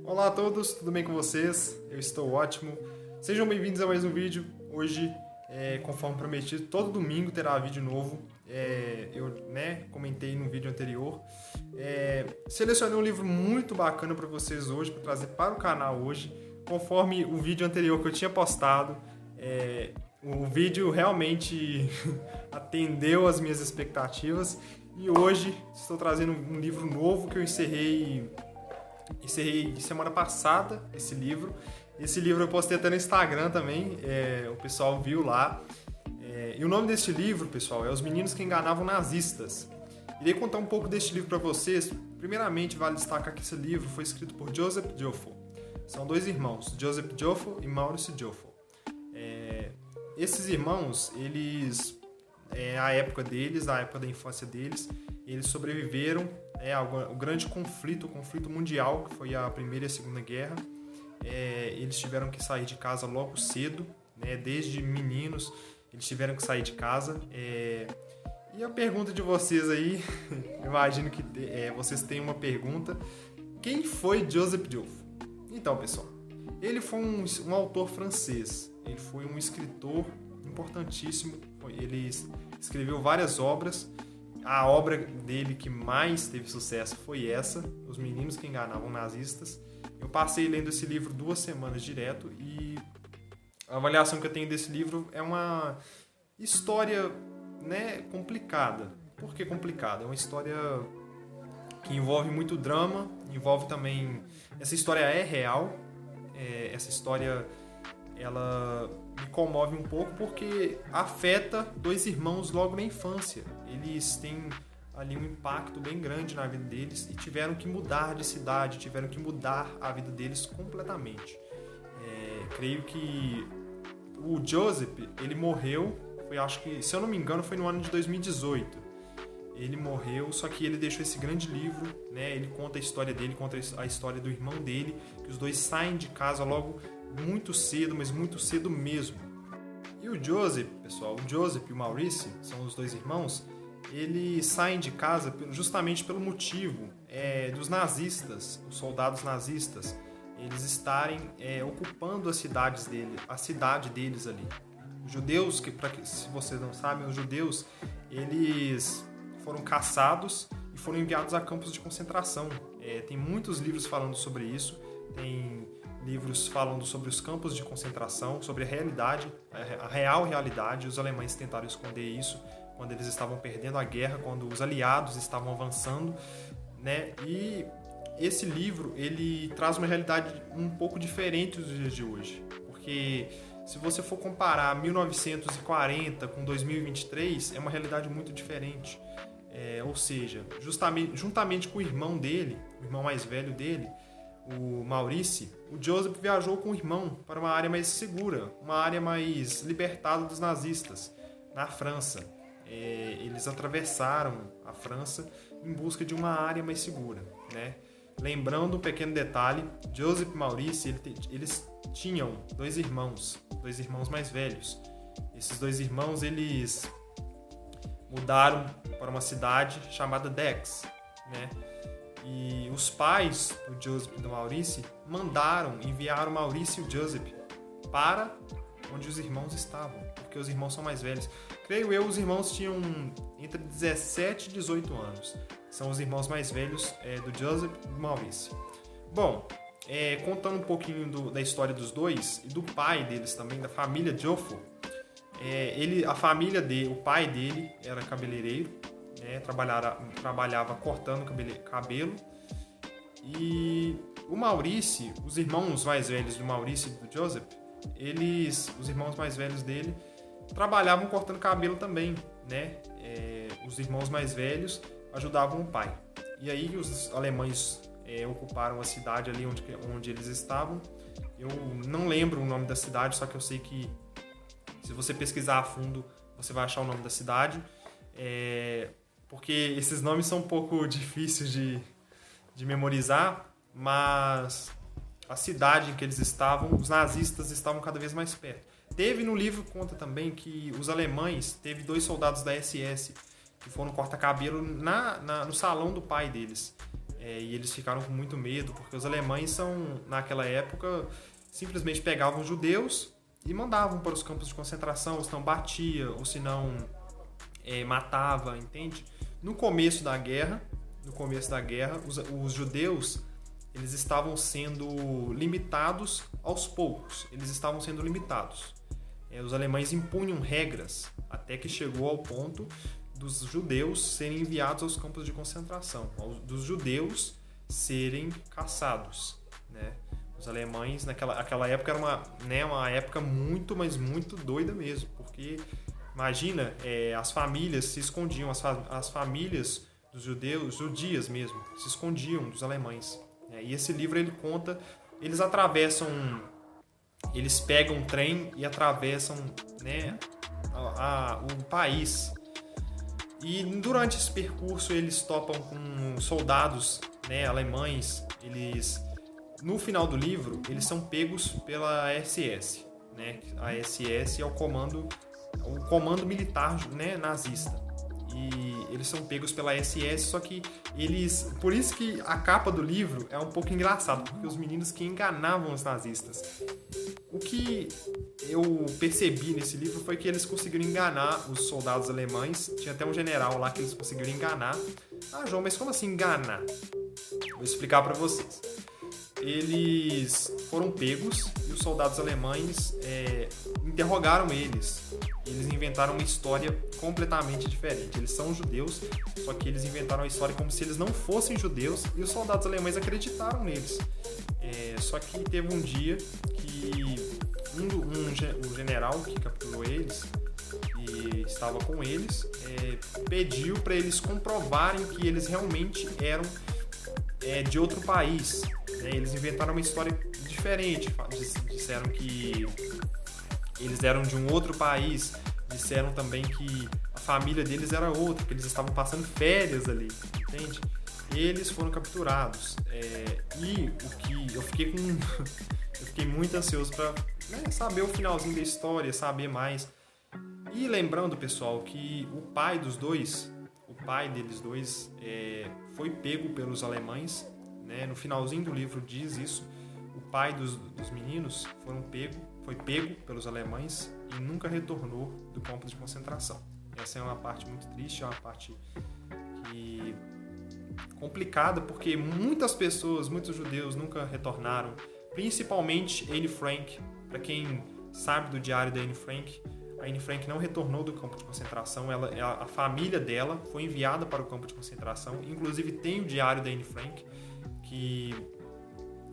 Olá a todos, tudo bem com vocês? Eu estou ótimo. Sejam bem-vindos a mais um vídeo. Hoje, conforme prometido, todo domingo terá vídeo novo. Eu comentei no vídeo anterior. Selecionei um livro muito bacana para vocês hoje, para trazer para o canal hoje. Conforme o vídeo anterior que eu tinha postado, o vídeo realmente atendeu às minhas expectativas. E hoje estou trazendo um livro novo que eu encerrei semana passada, esse livro. Esse livro eu postei até no Instagram também, o pessoal viu lá. E o nome deste livro, pessoal, é Os Meninos que Enganavam Nazistas. Irei contar um pouco deste livro para vocês. Primeiramente, vale destacar que esse livro foi escrito por Joseph Joffo. São dois irmãos, Joseph Joffo e Maurice Joffo. Esses irmãos, eles, a época deles, a época da infância deles, eles sobreviveram ao grande conflito, o conflito mundial, que foi a Primeira e a Segunda Guerra. Eles tiveram que sair de casa logo cedo, desde meninos, eles tiveram que sair de casa. E a pergunta de vocês aí, imagino que vocês têm uma pergunta: quem foi Joseph Joffo? Então, pessoal, ele foi um autor francês, ele foi um escritor importantíssimo, ele escreveu várias obras. A obra dele que mais teve sucesso foi essa, Os Meninos que Enganavam Nazistas. Eu passei lendo esse livro 2 semanas direto e a avaliação que eu tenho desse livro é uma história, complicada. Por que complicada? É uma história que envolve muito drama, envolve também... Essa história é real, essa história ela me comove um pouco porque afeta dois irmãos logo na infância. Eles têm ali um impacto bem grande na vida deles e tiveram que mudar de cidade, tiveram que mudar a vida deles completamente. Creio que o Joseph, ele morreu, acho que, se eu não me engano, foi no ano de 2018. Ele morreu, só que ele deixou esse grande livro, ele conta a história dele, conta a história do irmão dele, que os dois saem de casa logo muito cedo, mas muito cedo mesmo. E o Joseph, pessoal, o Joseph e o Maurice, são os dois irmãos, eles saem de casa justamente pelo motivo dos nazistas, os soldados nazistas, eles estarem ocupando as cidade deles ali. Os judeus, se vocês não sabem, os judeus, eles foram caçados e foram enviados a campos de concentração. Tem muitos livros falando sobre isso, tem livros falando sobre os campos de concentração, sobre a realidade, a real realidade. Os alemães tentaram esconder isso quando eles estavam perdendo a guerra, quando os aliados estavam avançando, E esse livro, ele traz uma realidade um pouco diferente dos dias de hoje, porque se você for comparar 1940 com 2023, é uma realidade muito diferente. Ou seja, juntamente com o irmão dele, o irmão mais velho dele, o Maurice, o Joseph viajou com o irmão para uma área mais segura, uma área mais libertada dos nazistas, na França. Eles atravessaram a França em busca de uma área mais segura, Lembrando um pequeno detalhe, Joseph e Maurice, eles tinham dois irmãos mais velhos. Esses dois irmãos, eles mudaram para uma cidade chamada Dax, E os pais do Joseph e do Maurice enviaram Maurice e o Joseph para onde os irmãos estavam, porque os irmãos são mais velhos. Creio eu, os irmãos tinham entre 17 e 18 anos. São os irmãos mais velhos do Joseph e do Maurice. Bom, contando um pouquinho da história dos dois e do pai deles também, da família Joffo, o pai dele era cabeleireiro, trabalhava cortando cabelo. E o Maurice, os irmãos mais velhos do Maurice e do Joseph, os irmãos mais velhos dele, trabalhavam cortando cabelo também, Os irmãos mais velhos ajudavam o pai. E aí os alemães ocuparam a cidade ali onde eles estavam. Eu não lembro o nome da cidade, só que eu sei que se você pesquisar a fundo, você vai achar o nome da cidade. Porque esses nomes são um pouco difíceis de memorizar, mas a cidade em que eles estavam, os nazistas estavam cada vez mais perto. No livro conta também que os alemães, teve 2 soldados da SS que foram cortar cabelo no salão do pai deles. e eles ficaram com muito medo, porque os alemães naquela época, simplesmente pegavam os judeus e mandavam para os campos de concentração, ou se não batia, ou se não matava, entende? No começo da guerra, os judeus, eles estavam sendo limitados aos poucos. Os alemães impunham regras até que chegou ao ponto dos judeus serem enviados aos campos de concentração, dos judeus serem caçados, né? Os alemães, naquela época, era uma época muito, mas muito doida mesmo, porque, imagina, as famílias se escondiam, as famílias dos judeus, judias mesmo, se escondiam dos alemães. E esse livro, ele conta, eles pegam um trem e atravessam, né, o país. E durante esse percurso eles topam com soldados, né, alemães. No final do livro, eles são pegos pela SS, né? A SS é o comando militar, né, nazista. E eles são pegos pela SS, só que por isso que a capa do livro é um pouco engraçado, porque os meninos que enganavam os nazistas. O que eu percebi nesse livro foi que eles conseguiram enganar os soldados alemães. Tinha até um general lá que eles conseguiram enganar. Ah, João, mas como assim enganar? Vou explicar para vocês. Eles foram pegos e os soldados alemães interrogaram eles. Eles inventaram uma história completamente diferente. Eles são judeus, só que eles inventaram a história como se eles não fossem judeus, e os soldados alemães acreditaram neles. Só que teve um dia que um general que capturou eles e estava com eles, pediu para eles comprovarem que eles realmente eram de outro país. Eles inventaram uma história diferente, disseram que eles eram de um outro país, disseram também que a família deles era outra, que eles estavam passando férias ali, entende? Eles foram capturados. E o que eu fiquei muito ansioso para saber o finalzinho da história, saber mais. E lembrando, pessoal, que o pai deles dois, foi pego pelos alemães, né? No finalzinho do livro diz isso. O pai dos meninos foi pego pelos alemães e nunca retornou do campo de concentração. Essa é uma parte muito triste, é uma parte complicada, porque muitos judeus nunca retornaram, principalmente Anne Frank. Para quem sabe do diário da Anne Frank, a Anne Frank não retornou do campo de concentração. A família dela foi enviada para o campo de concentração. Inclusive tem o diário da Anne Frank, que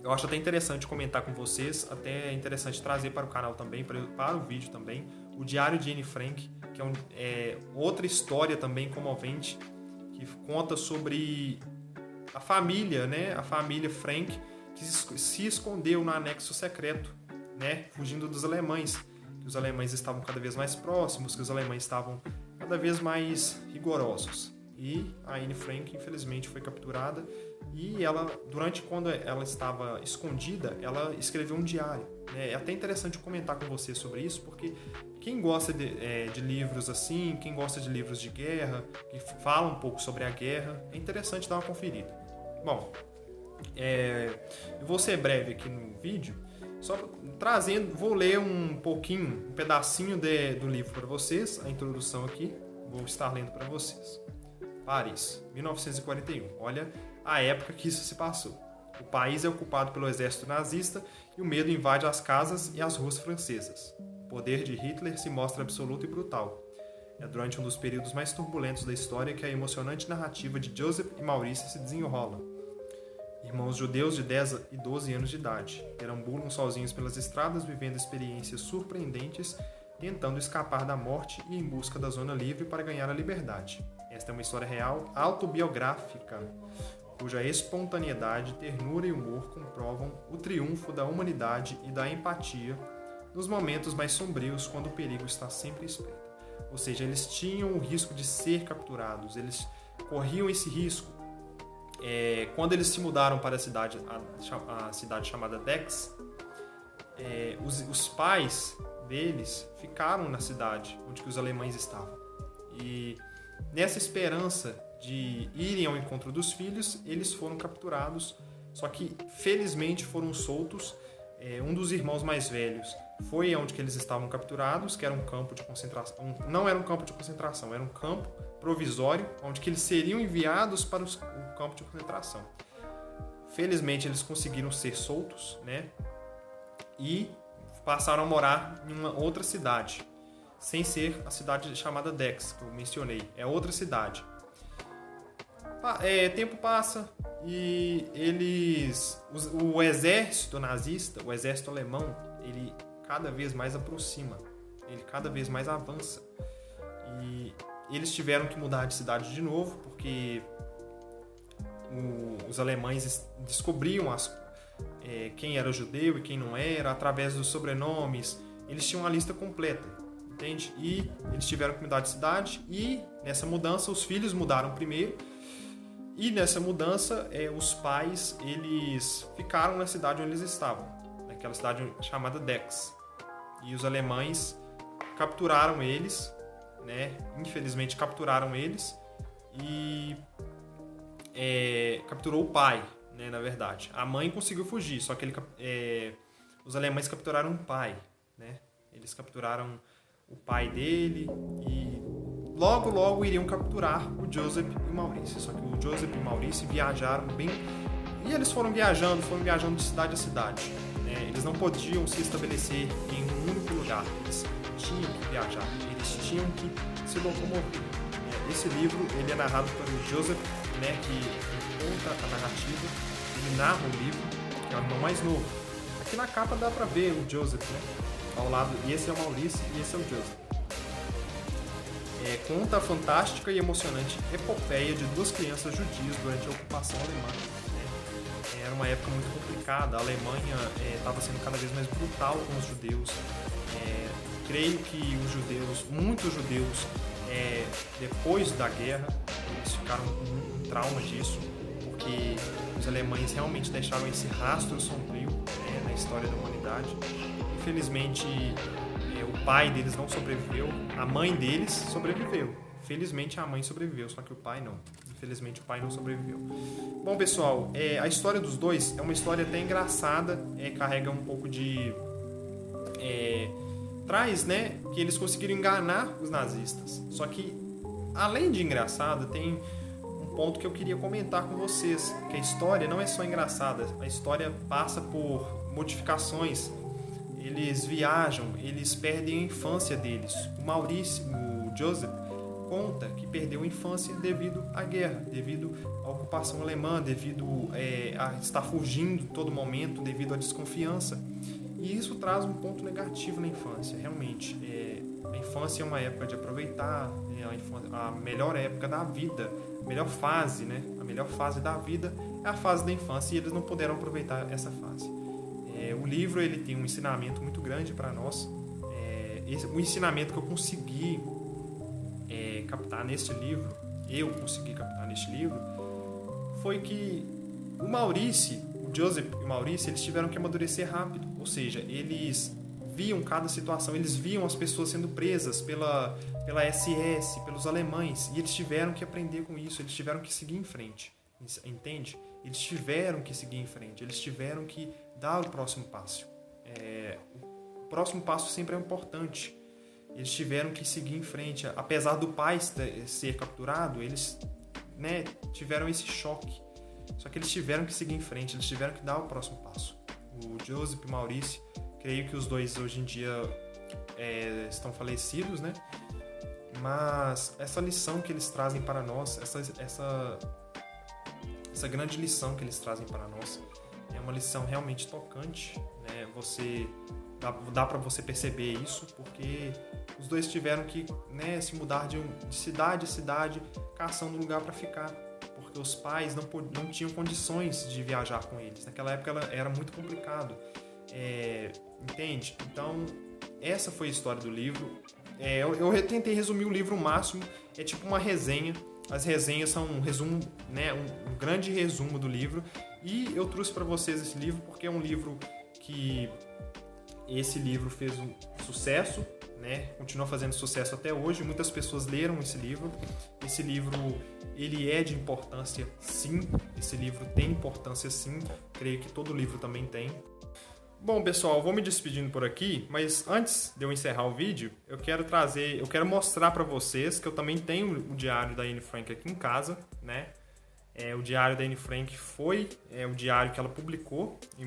eu acho até interessante comentar com vocês, até é interessante trazer para o canal também, para o vídeo também, o diário de Anne Frank, que é outra história também comovente, que conta sobre a família, né? A família Frank, que se escondeu no anexo secreto, né? Fugindo dos alemães. Que os alemães estavam cada vez mais próximos, que os alemães estavam cada vez mais rigorosos. E a Anne Frank, infelizmente, foi capturada. E quando ela estava escondida, ela escreveu um diário. É até interessante comentar com você sobre isso, porque quem gosta de livros assim, quem gosta de livros de guerra, que falam um pouco sobre a guerra, é interessante dar uma conferida. Bom, eu vou ser breve aqui no vídeo, só vou ler um pedacinho do livro para vocês, a introdução aqui, vou estar lendo para vocês. Paris, 1941. Olha a época que isso se passou. O país é ocupado pelo exército nazista e o medo invade as casas e as ruas francesas. O poder de Hitler se mostra absoluto e brutal. É durante um dos períodos mais turbulentos da história que a emocionante narrativa de Joseph e Maurice se desenrola. Irmãos judeus de 10 e 12 anos de idade perambulam sozinhos pelas estradas, vivendo experiências surpreendentes, tentando escapar da morte e em busca da zona livre para ganhar a liberdade. Esta é uma história real, autobiográfica, cuja espontaneidade, ternura e humor comprovam o triunfo da humanidade e da empatia nos momentos mais sombrios, quando o perigo está sempre à espreita. Ou seja, eles tinham o risco de ser capturados, eles corriam esse risco. Quando eles se mudaram para a cidade chamada Dex, os pais deles ficaram na cidade onde os alemães estavam. E nessa esperança de irem ao encontro dos filhos, eles foram capturados, só que felizmente foram soltos. Um dos irmãos mais velhos foi onde que eles estavam capturados, que era um campo de concentração. Não era um campo de concentração, era um campo provisório, onde que eles seriam enviados para o campo de concentração. Felizmente eles conseguiram ser soltos, né? E passaram a morar em uma outra cidade, sem ser a cidade chamada Dex, que eu mencionei. É outra cidade. Tempo passa e o exército nazista, o exército alemão, ele cada vez mais aproxima, ele cada vez mais avança. E eles tiveram que mudar de cidade de novo, porque os alemães descobriam quem era judeu e quem não era, através dos sobrenomes. Eles tinham uma lista completa, entende? E eles tiveram que mudar de cidade, e nessa mudança os filhos mudaram primeiro. E nessa mudança, os pais, eles ficaram na cidade onde eles estavam, naquela cidade chamada Dex. E os alemães capturaram eles, né? Infelizmente capturaram eles, e capturou o pai, né? Na verdade. A mãe conseguiu fugir, só que os alemães capturaram o pai, né? Eles capturaram o pai dele e logo iriam capturar o Joseph e o Maurice. Só que o Joseph e o Maurice viajaram bem, e eles foram viajando de cidade a cidade, né? Eles não podiam se estabelecer em um único lugar, eles tinham que viajar, eles tinham que se locomover. Esse livro ele é narrado pelo Joseph, né, que conta a narrativa, ele narra o livro, que é o irmão mais novo. Aqui na capa dá pra ver o Joseph, né, ao lado, e esse é o Maurice e esse é o Joseph. Conta a fantástica e emocionante epopeia de duas crianças judias durante a ocupação alemã. Era uma época muito complicada, a Alemanha estava sendo cada vez mais brutal com os judeus. Creio que muitos judeus, depois da guerra, eles ficaram com um trauma disso, porque os alemães realmente deixaram esse rastro sombrio na história da humanidade. Infelizmente, o pai deles não sobreviveu, a mãe deles sobreviveu. Felizmente a mãe sobreviveu, só que o pai não. Infelizmente o pai não sobreviveu. Bom, pessoal, a história dos dois é uma história até engraçada, carrega um pouco de... traz, né, que eles conseguiram enganar os nazistas. Só que, além de engraçada, tem um ponto que eu queria comentar com vocês, que a história não é só engraçada, a história passa por modificações. Eles viajam, eles perdem a infância deles. O Joseph, conta que perdeu a infância devido à guerra, devido à ocupação alemã, devido a estar fugindo todo momento, devido à desconfiança. E isso traz um ponto negativo na infância, realmente. A infância é uma época de aproveitar, a melhor época da vida, a melhor fase, né? A melhor fase da vida é a fase da infância, e eles não puderam aproveitar essa fase. O livro ele tem um ensinamento muito grande para nós. O ensinamento que eu consegui captar neste livro, foi que o Joseph e o Maurice, eles tiveram que amadurecer rápido. Ou seja, eles viam cada situação, eles viam as pessoas sendo presas pela SS, pelos alemães, e eles tiveram que aprender com isso, eles tiveram que seguir em frente, entende? Eles tiveram que seguir em frente, eles tiveram que dar o próximo passo. O próximo passo sempre é importante. Eles tiveram que seguir em frente. Apesar do pai ser capturado, eles, né, tiveram esse choque. Só que eles tiveram que seguir em frente, eles tiveram que dar o próximo passo. O Joseph e o Maurice, creio que os dois hoje em dia estão falecidos, né? Mas essa lição que eles trazem para nós, essa grande lição que eles trazem para nós, é uma lição realmente tocante, né? Dá para você perceber isso, porque os dois tiveram que, né, se mudar de cidade a cidade, caçando um lugar para ficar, porque os pais não tinham condições de viajar com eles. Naquela época era muito complicado, entende? Então, essa foi a história do livro. Eu tentei resumir o livro o máximo, é tipo uma resenha. As resenhas são um resumo, né, um grande resumo do livro, e eu trouxe para vocês esse livro porque é um livro que esse livro fez um sucesso, né, continua fazendo sucesso até hoje. Muitas pessoas leram esse livro. Esse livro, ele é de importância, sim. Esse livro tem importância, sim. Creio que todo livro também tem. Bom, pessoal, vou me despedindo por aqui, mas antes de eu encerrar o vídeo, eu quero mostrar para vocês que eu também tenho o diário da Anne Frank aqui em casa, né? O diário da Anne Frank foi o diário que ela publicou em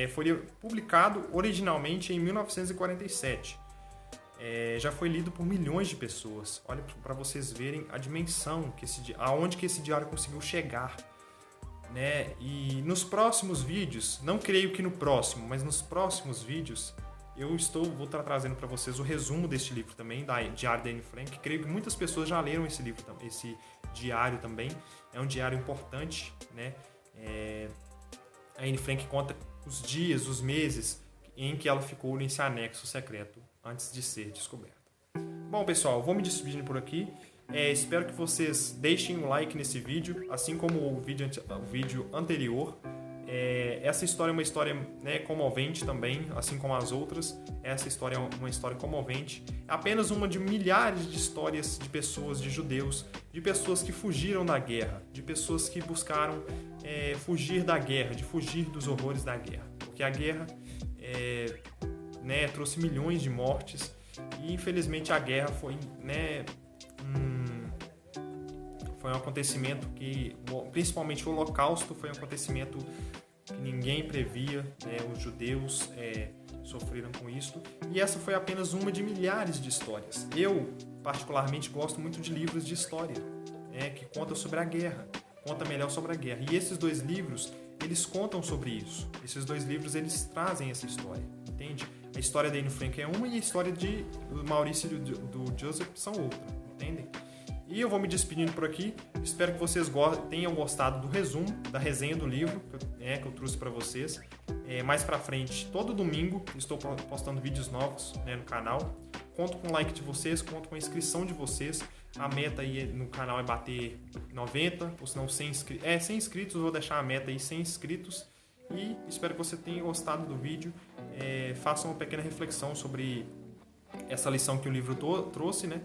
foi publicado originalmente em 1947. Já foi lido por milhões de pessoas. Olha para vocês verem a dimensão aonde que esse diário conseguiu chegar. Né? E nos próximos vídeos, não creio que no próximo, mas nos próximos vídeos vou estar trazendo para vocês o resumo deste livro também, da Diário da Anne Frank. Creio que muitas pessoas já leram esse livro, esse diário também. É um diário importante, né? A Anne Frank conta os dias, os meses em que ela ficou nesse anexo secreto antes de ser descoberta. Bom, pessoal, vou me despedindo por aqui. Espero que vocês deixem um like nesse vídeo, assim como o vídeo anterior. Essa história é uma história, né, comovente também, assim como as outras. Essa história é uma história comovente. É apenas uma de milhares de histórias de pessoas, de judeus, de pessoas que fugiram da guerra, de pessoas que buscaram fugir da guerra, de fugir dos horrores da guerra. Porque a guerra né, trouxe milhões de mortes e, infelizmente, a guerra foi, né, foi um acontecimento que, principalmente o Holocausto, foi um acontecimento que ninguém previa, né? Os judeus sofreram com isso. E essa foi apenas uma de milhares de histórias. Eu, particularmente, gosto muito de livros de história, que contam sobre a guerra, conta melhor sobre a guerra. E esses dois livros, eles contam sobre isso. Esses dois livros, eles trazem essa história, entende? A história da Anne Frank é uma e a história do Maurício e do Joseph são outra, entendem? E eu vou me despedindo por aqui. Espero que vocês tenham gostado do resumo, da resenha do livro que eu trouxe para vocês. Mais pra frente, todo domingo, estou postando vídeos novos, né, no canal. Conto com o like de vocês, conto com a inscrição de vocês. A meta aí no canal é bater 90, ou se não 100 inscritos. 100 inscritos, eu vou deixar a meta aí 100 inscritos. E espero que você tenha gostado do vídeo. Faça uma pequena reflexão sobre essa lição que o livro trouxe, né?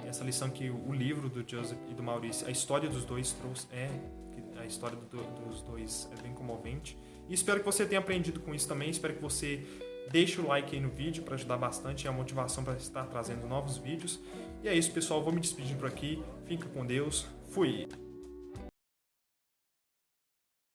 Essa lição que o livro do Joseph e do Maurício, a história dos dois trouxe, a história dos dois é bem comovente. E espero que você tenha aprendido com isso também. Espero que você deixe o like aí no vídeo para ajudar bastante a motivação para estar trazendo novos vídeos. E é isso, pessoal. Vou me despedindo por aqui. Fica com Deus. Fui!